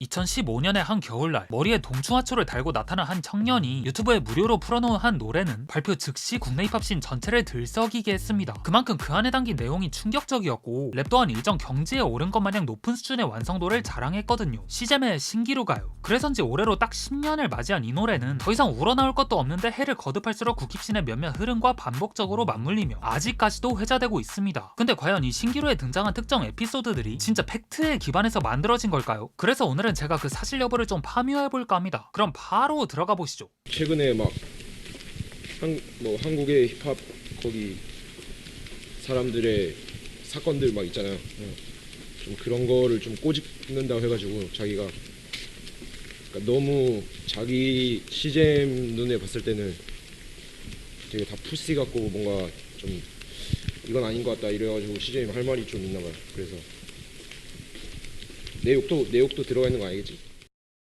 2015년의 한 겨울날 머리에 동충하초를 달고 나타난 한 청년이 유튜브에 무료로 풀어놓은 한 노래는 발표 즉시 국내 힙합씬 전체를 들썩이게 했습니다. 그만큼 그 안에 담긴 내용이 충격적이었고 랩 또한 일정 경지에 오른 것 마냥 높은 수준의 완성도를 자랑했거든요. 시잼의 신기루가요. 그래서인지 올해로 딱 10년을 맞이한 이 노래는 더 이상 우러나올 것도 없는데 해를 거듭할수록 국힙씬의 몇몇 흐름과 반복적으로 맞물리며 아직까지도 회자되고 있습니다. 근데 과연 이 신기루에 등장한 특정 에피소드들이 진짜 팩트에 기반해서 만들어진 걸까요? 그래서 오늘은 제가 그 사실 여부를 좀 파묘해볼까 합니다. 그럼 바로 들어가 보시죠. 최근에 막 한국의 힙합 거기 사람들의 사건들 막 있잖아요. 좀 그런 거를 좀 꼬집는다고 해가지고 자기가 그러니까 너무 자기 시잼 눈에 봤을 때는 되게 다 푸시 같고 뭔가 좀 이건 아닌 것 같다 이래가지고 시잼이 할 말이 좀 있나 봐요. 그래서 내 욕도 들어가 있는 거 아니겠지?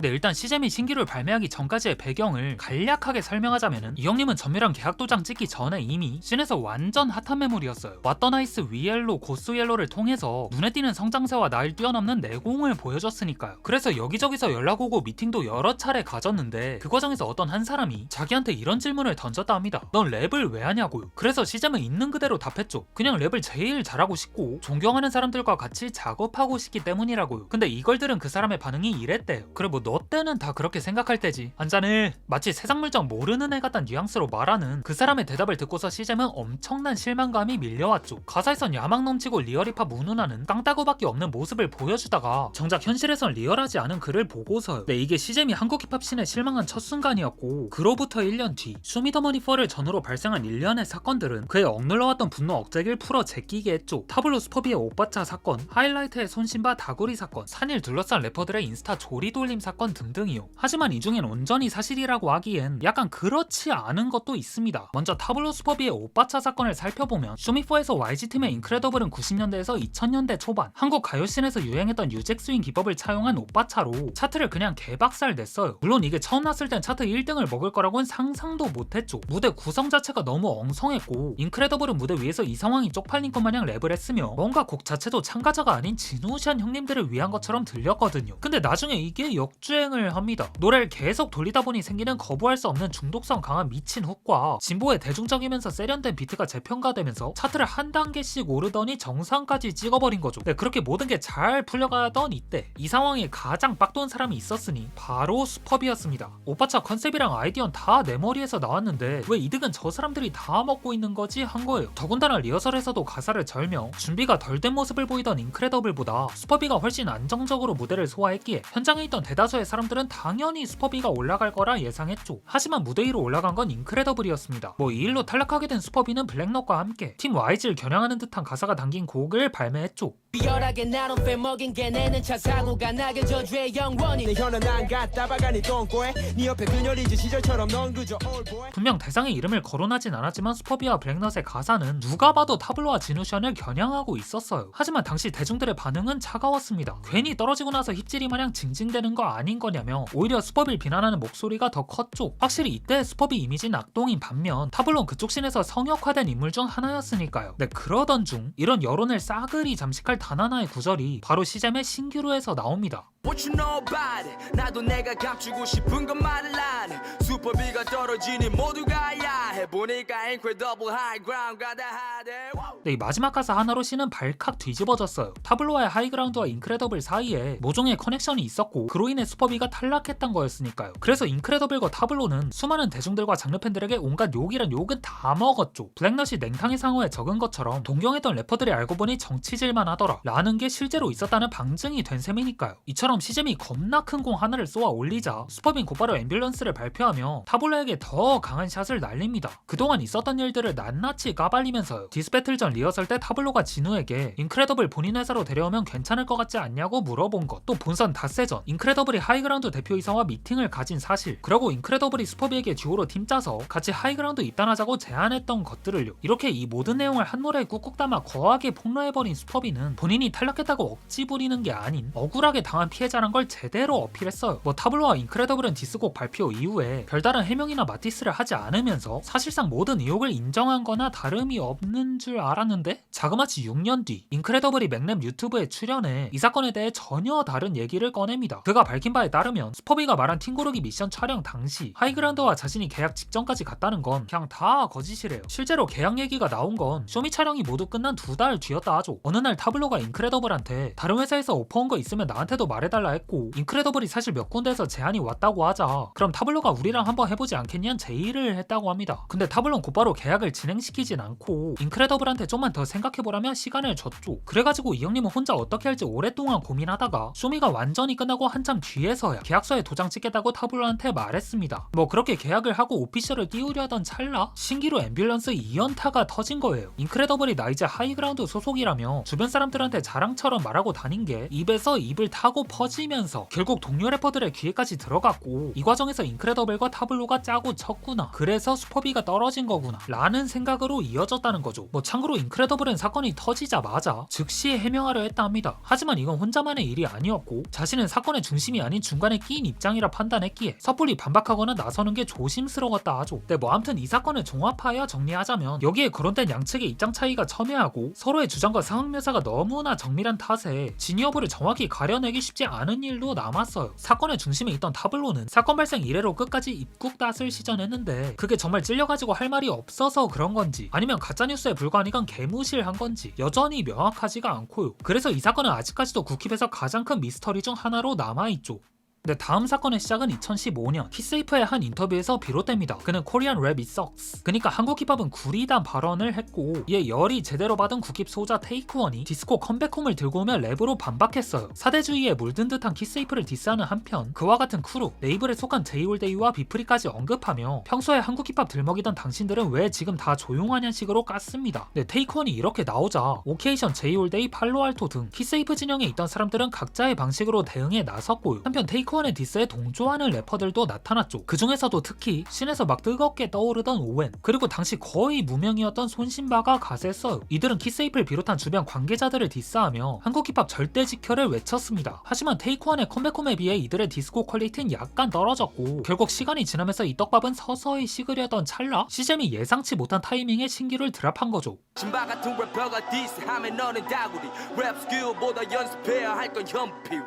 근데 일단 시잼이 신기루를 발매하기 전까지의 배경을 간략하게 설명하자면은 이 형님은 전멸한 계약 도장 찍기 전에 이미 씬에서 완전 핫한 매물이었어요. 왓더나이스 위엘로 고스옐로를 통해서 눈에 띄는 성장세와 날 뛰어넘는 내공을 보여줬으니까요. 그래서 여기저기서 연락 오고 미팅도 여러 차례 가졌는데 그 과정에서 어떤 한 사람이 자기한테 이런 질문을 던졌다 합니다. 넌 랩을 왜 하냐고요. 그래서 시잼은 있는 그대로 답했죠. 그냥 랩을 제일 잘하고 싶고 존경하는 사람들과 같이 작업하고 싶기 때문이라고요. 근데 이걸 들은 그 사람의 반응이 이랬대요. 그래 뭐 너 때는 다 그렇게 생각할 때지. 한잔해. 마치 세상 물정 모르는 애 같단 뉘앙스로 말하는 그 사람의 대답을 듣고서 시잼은 엄청난 실망감이 밀려왔죠. 가사에선 야망 넘치고 리얼힙합 문훈하는 깡따구밖에 없는 모습을 보여주다가 정작 현실에선 리얼하지 않은 그를 보고서요. 네, 이게 시잼이 한국 힙합씬에 실망한 첫 순간이었고 그로부터 1년 뒤 쇼미더머니4를 전후로 발생한 일련의 사건들은 그의 억눌러왔던 분노 억제기를 풀어 제끼게 했죠. 타블로 스퍼비의 오빠차 사건, 하이라이트의 손신바 다구리 사건, 산일 둘러싼 래퍼들의 인스타 조리 돌림 사건 등등이요. 하지만 이 중엔 온전히 사실이라고 하기엔 약간 그렇지 않은 것도 있습니다. 먼저 타블로 스퍼비의 오빠차 사건을 살펴보면 쇼미4에서 YG팀의 인크레더블은 90년대에서 2000년대 초반 한국 가요씬에서 유행했던 뉴잭스윙 기법을 차용한 오빠차로 차트를 그냥 개박살 냈어요. 물론 이게 처음 났을 땐 차트 1등을 먹을 거라고는 상상도 못했죠. 무대 구성 자체가 너무 엉성했고 인크레더블은 무대 위에서 이 상황이 쪽팔린 것 마냥 랩을 했으며 뭔가 곡 자체도 참가자가 아닌 진우션 형님들을 위한 것처럼 들렸거든요. 근데 나중에 이게 역주행을 합니다. 노래를 계속 돌리다 보니 생기는 거부할 수 없는 중독성 강한 미친 훅과 진보의 대중적이면서 세련된 비트가 재평가되면서 차트를 한 단계씩 오르더니 정상까지 찍어버린 거죠. 네, 그렇게 모든 게 잘 풀려가던 이때 이 상황에 가장 빡돈 사람이 있었으니 바로 스퍼비였습니다. 오빠차 컨셉이랑 아이디어는 다 내 머리에서 나왔는데 왜 이득은 저 사람들이 다 먹고 있는 거지 한 거예요. 더군다나 리허설에서도 가사를 절며 준비가 덜 된 모습을 보이던 인크레더블보다 스퍼비가 훨씬 안정적으로 무대를 소화했기에 현장에 있던 대다수의 사람들은 당연히 스퍼비가 올라갈 거라 예상했죠. 하지만 무대 위로 올라간 건 인크레더블이었습니다. 이 일로 탈락하게 된 스퍼비는 블랙넛과 함께 팀 YG를 겨냥하는 듯한 가사가 담긴 곡을 발매했죠. 비열하게 나눈 빼먹인 게 내는 차 사고가 나게 저주의 영원히 내 혀는 안 갔다 바가니 똥꼬에 네 옆에 그녀리지 시절처럼 넌 그저 올보에. 분명 대상의 이름을 거론하진 않았지만 스퍼비와 블랙넛의 가사는 누가 봐도 타블로와 진우션을 겨냥하고 있었어요. 하지만 당시 대중들의 반응은 차가웠습니다. 괜히 떨어지고 나서 힙질이 마냥 징징대는 거 아닌 거냐며 오히려 스퍼비를 비난하는 목소리가 더 컸죠. 확실히 이때 스퍼비 이미지는 악동인 반면 타블로는 그쪽 씬에서 성역화된 인물 중 하나였으니까요. 네, 그러던 중 이런 여론을 싸그리 잠식할 단 하나의 구절이 바로 시잼의 신기루에서 나옵니다. What you know about it? 나도 내가 감추고 싶은 건 말을 안 해. 슈퍼비가 떨어지니 모두가 야해. 보니까 incredible high ground 가다 하대. 네, 이 마지막 가사 하나로 씬은 발칵 뒤집어졌어요. 타블로와의 하이그라운드와 인크레더블 사이에 모종의 커넥션이 있었고 그로 인해 스퍼비가 탈락했던 거였으니까요. 그래서 인크레더블과 타블로는 수많은 대중들과 장르 팬들에게 온갖 욕이란 욕은 다 먹었죠. 블랙넛이 냉탕의 상어에 적은 것처럼 동경했던 래퍼들이 알고 보니 정치질만 하더라 라는 게 실제로 있었다는 방증이 된 셈이니까요. 이처럼 시잼이 겁나 큰 공 하나를 쏘아 올리자 스퍼빈 곧바로 앰뷸런스를 발표하며 타블로에게 더 강한 샷을 날립니다. 그동안 있었던 일들을 낱낱이 까발리면서요. 디스배틀 전 리허설 때 타블로가 진우에게 인크레더블 본인 회사로 데려오면 괜찮을 것 같지 않냐고 물어본 것, 또 본선 닷새 전 인크레더블이 하이그라운드 대표이사와 미팅을 가진 사실, 그리고 인크레더블이 스퍼비에게 듀오로 팀 짜서 같이 하이그라운드 입단하자고 제안했던 것들을요. 이렇게 이 모든 내용을 한 노래에 꾹꾹 담아 거하게 폭로해버린 스퍼비는 본인이 탈락했다고 억지 부리는 게 아닌 억울하게 당한 피해 피해자란 걸 제대로 어필했어요. 뭐 타블로와 인크레더블은 디스곡 발표 이후에 별다른 해명이나 마티스를 하지 않으면서 사실상 모든 의혹을 인정한 거나 다름이 없는 줄 알았는데 자그마치 6년 뒤 인크레더블이 맥랩 유튜브에 출연해 이 사건에 대해 전혀 다른 얘기를 꺼냅니다. 그가 밝힌 바에 따르면 스퍼비가 말한 팀고르기 미션 촬영 당시 하이그라운드와 자신이 계약 직전까지 갔다는 건 그냥 다 거짓이래요. 실제로 계약 얘기가 나온 건 쇼미 촬영이 모두 끝난 2달 뒤였다 하죠. 어느 날 타블로가 인크레더블한테 다른 회사에서 오퍼 온 거 있으면 나한테도 말해달라 했고 인크레더블이 사실 몇 군데에서 제안이 왔다고 하자 그럼 타블로가 우리랑 한번 해보지 않겠냐는 제의를 했다고 합니다. 근데 타블로는 곧바로 계약을 진행시키진 않고 인크레더블한테 좀만 더 생각해보라며 시간을 줬죠. 그래가지고 이 형님은 혼자 어떻게 할지 오랫동안 고민하다가 쇼미가 완전히 끝나고 한참 뒤에서야 계약서에 도장 찍겠다고 타블로한테 말했습니다. 뭐 그렇게 계약을 하고 오피셜을 띄우려던 찰나 신기루 앰뷸런스 2연타가 터진 거예요. 인크레더블이 나 이제 하이그라운드 소속이라며 주변 사람들한테 자랑처럼 말하고 다닌 게 입에서 입을 타고 퍼지면서 결국 동료 래퍼들의 귀에까지 들어갔고 이 과정에서 인크레더블과 타블로가 짜고 쳤구나. 그래서 슈퍼비가 떨어진 거구나 라는 생각으로 이어졌다는 거죠. 뭐 참고로 인크레더블은 사건이 터지자마자 즉시 해명하려 했다 합니다. 하지만 이건 혼자만의 일이 아니었고 자신은 사건의 중심이 아닌 중간에 끼인 입장이라 판단했기에 섣불리 반박하거나 나서는 게 조심스러웠다 하죠. 네, 뭐 아무튼 이 사건을 종합하여 정리하자면 여기에 거론된 양측의 입장 차이가 첨예하고 서로의 주장과 상황 묘사가 너무나 정밀한 탓에 진위 여부를 정확히 가려내기 쉽지 않은 일로 남았어요. 사건의 중심에 있던 타블로는 사건 발생 이래로 끝까지 입국닷을 시전했는데 그게 정말 찔려가지고 할 말이 없어서 그런 건지 아니면 가짜뉴스에 불과한 건 개무실한 건지 여전히 명확하지가 않고요. 그래서 이 사건은 아직까지도 국힙에서 가장 큰 미스터리 중 하나로 남아있죠. 근데 다음 사건의 시작은 2015년 키세이프의 한 인터뷰에서 비롯됩니다. 그는 코리안 랩 it sucks 그러니까 한국 힙합은 구리다 발언을 했고 이에 열이 제대로 받은 국힙 소자 테이크원이 디스코 컴백홈을 들고 오며 랩으로 반박했어요. 사대주의에 물든 듯한 키세이프를 디스하는 한편 그와 같은 크루 레이블에 속한 제이올데이와 비프리까지 언급하며 평소에 한국 힙합 들먹이던 당신들은 왜 지금 다 조용하냐는 식으로 깠습니다. 네, 테이크원이 이렇게 나오자 오케이션, 제이올데이, 팔로알토 등 키세이프 진영에 있던 사람들은 각자의 방식으로 대응에 나섰고요. 한편 테이크원의 디스에 동조하는 래퍼들도 나타났죠. 그 중에서도 특히 씬에서 막 뜨겁게 떠오르던 오웬 그리고 당시 거의 무명이었던 손신바가 가세했어요. 이들은 키세이프를 비롯한 주변 관계자들을 디스하며 한국 힙합 절대 지켜를 외쳤습니다. 하지만 테이크원의 컴백홈에 비해 이들의 디스코 퀄리티는 약간 떨어졌고 결국 시간이 지나면서 이 떡밥은 서서히 식으려던 찰나 시잼이 예상치 못한 타이밍에 신기루를 드랍한 거죠. 신바 같은 래퍼가 디스하면 너는 다구리 랩 스킬보다 연습해야 할 건 현피.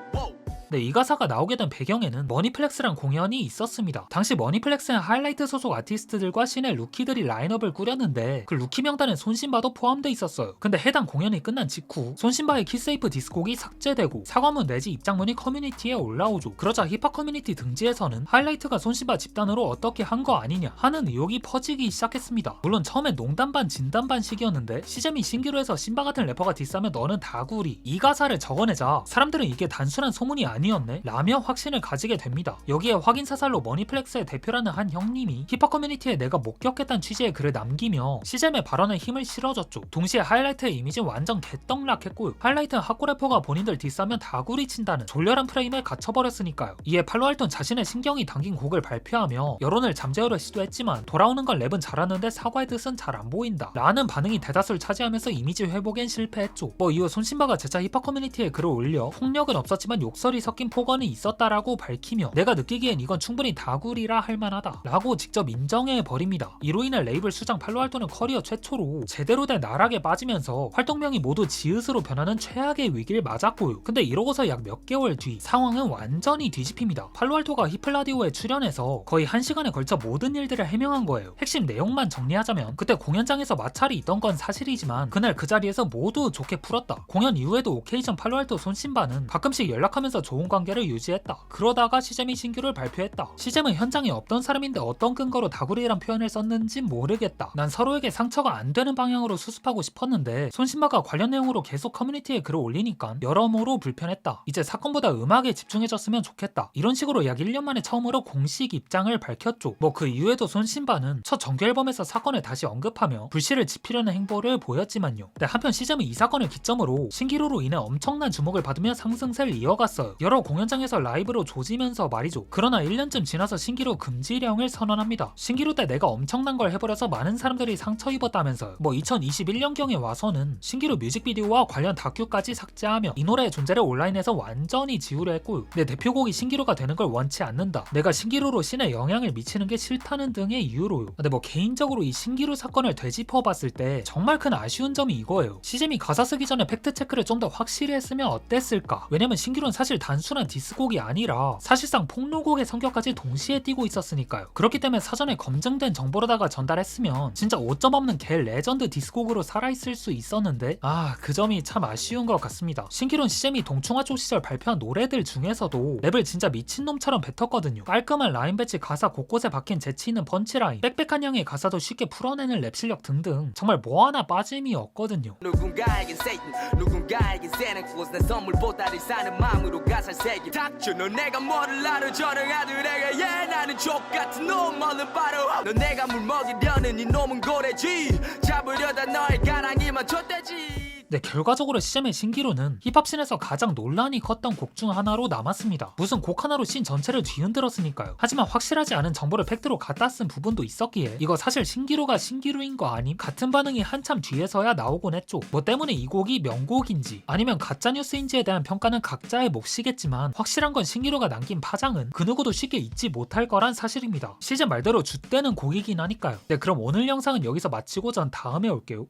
네, 이 가사가 나오게 된 배경에는 머니플렉스란 공연이 있었습니다. 당시 머니플렉스는 하이라이트 소속 아티스트들과 신의 루키들이 라인업을 꾸렸는데 그 루키 명단에 손신바도 포함돼 있었어요. 근데 해당 공연이 끝난 직후 손신바의 키세이프 디스곡이 삭제되고 사과문 내지 입장문이 커뮤니티에 올라오죠. 그러자 힙합 커뮤니티 등지에서는 하이라이트가 손신바 집단으로 어떻게 한 거 아니냐 하는 의혹이 퍼지기 시작했습니다. 물론 처음엔 농담 반 진담 반식이었는데 시잼이 신기루에서 신바 같은 래퍼가 디스하면 너는 다구리 이 가사를 적어내자 사람들은 이게 단순한 소문이 아니었네 라며 확신을 가지게 됩니다. 여기에 확인 사살로 머니플렉스의 대표라는 한 형님이 힙합 커뮤니티에 내가 목격했다는 취지의 글을 남기며 시잼의 발언에 힘을 실어줬죠. 동시에 하이라이트의 이미지는 완전 개떡락했고요. 하이라이트는 핫고 래퍼가 본인들 디스하면 다구리 친다는 졸렬한 프레임에 갇혀버렸으니까요. 이에 팔로알톤 자신의 신경이 담긴 곡을 발표하며 여론을 잠재우려 시도했지만 돌아오는 건 랩은 잘하는데 사과의 뜻은 잘 안 보인다 라는 반응이 대다수를 차지하면서 이미지 회복엔 실패했죠. 뭐 이후 손신바가 재차 힙합 커뮤니티에 글을 올려 폭력은 없었지만 욕설이 섞인 폭언이 있었다라고 밝히며 내가 느끼기엔 이건 충분히 다구리라 할 만하다 라고 직접 인정해버립니다. 이로 인해 레이블 수장 팔로알토는 커리어 최초로 제대로 된 나락에 빠지면서 활동명이 모두 지읒으로 변하는 최악의 위기를 맞았고요. 근데 이러고서 약 몇 개월 뒤 상황은 완전히 뒤집힙니다. 팔로알토가 히플라디오에 출연해서 거의 1시간에 걸쳐 모든 일들을 해명한 거예요. 핵심 내용만 정리하자면 그때 공연장에서 마찰이 있던 건 사실이지만 그날 그 자리에서 모두 좋게 풀었다. 공연 이후에도 오케이션 팔로알토 손신바는 가끔씩 연락하면서 좋은 관계를 유지했다. 그러다가 시잼이 신규를 발표했다. 시잼은 현장에 없던 사람인데 어떤 근거로 다구리란 표현을 썼는지 모르겠다. 난 서로에게 상처가 안 되는 방향으로 수습하고 싶었는데 손신바가 관련 내용으로 계속 커뮤니티에 글을 올리니까 여러모로 불편했다. 이제 사건보다 음악에 집중해줬으면 좋겠다. 이런 식으로 약 1년 만에 처음으로 공식 입장을 밝혔죠. 뭐 그 이후에도 손신바는 첫 정규 앨범에서 사건을 다시 언급하며 불씨를 지피려는 행보를 보였지만요. 근데 한편 시잼은 이 사건을 기점으로 신기루로 인해 엄청난 주목을 받으며 상승세를 이어갔어요. 여러 공연장에서 라이브로 조지면서 말이죠. 그러나 1년쯤 지나서 신기루 금지령을 선언합니다. 신기루 때 내가 엄청난 걸 해버려서 많은 사람들이 상처 입었다면서요. 뭐 2021년경에 와서는 신기루 뮤직비디오와 관련 다큐까지 삭제하며 이 노래의 존재를 온라인에서 완전히 지우려 했고요. 내 대표곡이 신기루가 되는 걸 원치 않는다. 내가 신기루로 씬에 영향을 미치는 게 싫다는 등의 이유로요. 근데 뭐 개인적으로 이 신기루 사건을 되짚어봤을 때 정말 큰 아쉬운 점이 이거예요. 시잼이 가사 쓰기 전에 팩트체크를 좀 더 확실히 했으면 어땠을까? 왜냐면 신기루는 사실 단순한 디스곡이 아니라 사실상 폭로곡의 성격까지 동시에 띄고 있었으니까요. 그렇기 때문에 사전에 검증된 정보로다가 전달했으면 진짜 오점 없는 개 레전드 디스곡으로 살아있을 수 있었는데 그 점이 참 아쉬운 것 같습니다. 신기루는 시잼이 동충하초 시절 발표한 노래들 중에서도 랩을 진짜 미친놈처럼 뱉었거든요. 깔끔한 라인 배치, 가사 곳곳에 박힌 재치 있는 펀치라인, 빽빽한 양의 가사도 쉽게 풀어내는 랩 실력 등등 정말 뭐 하나 빠짐이 없거든요. 누군가에겐 세이튼 누군가에겐 세네코스 난 선물 보따리 싸는 마음으로 가사를 새기 닥쳐 너 내가 뭐를 알아 저런 아들에게 나는 족같은 놈 얼른 바로 너 내가 물 먹이려는 이 놈은 고래지 잡으려다 너의 가랑이만 쳤대지. 네, 결과적으로 시잼의 신기루는 힙합씬에서 가장 논란이 컸던 곡 중 하나로 남았습니다. 무슨 곡 하나로 씬 전체를 뒤흔들었으니까요. 하지만 확실하지 않은 정보를 팩트로 갖다 쓴 부분도 있었기에 이거 사실 신기루가 신기루인 거 아님? 같은 반응이 한참 뒤에서야 나오곤 했죠. 뭐 때문에 이 곡이 명곡인지 아니면 가짜뉴스인지에 대한 평가는 각자의 몫이겠지만 확실한 건 신기루가 남긴 파장은 그 누구도 쉽게 잊지 못할 거란 사실입니다. 시잼 말대로 줏대는 곡이긴 하니까요. 네, 그럼 오늘 영상은 여기서 마치고 전 다음에 올게요.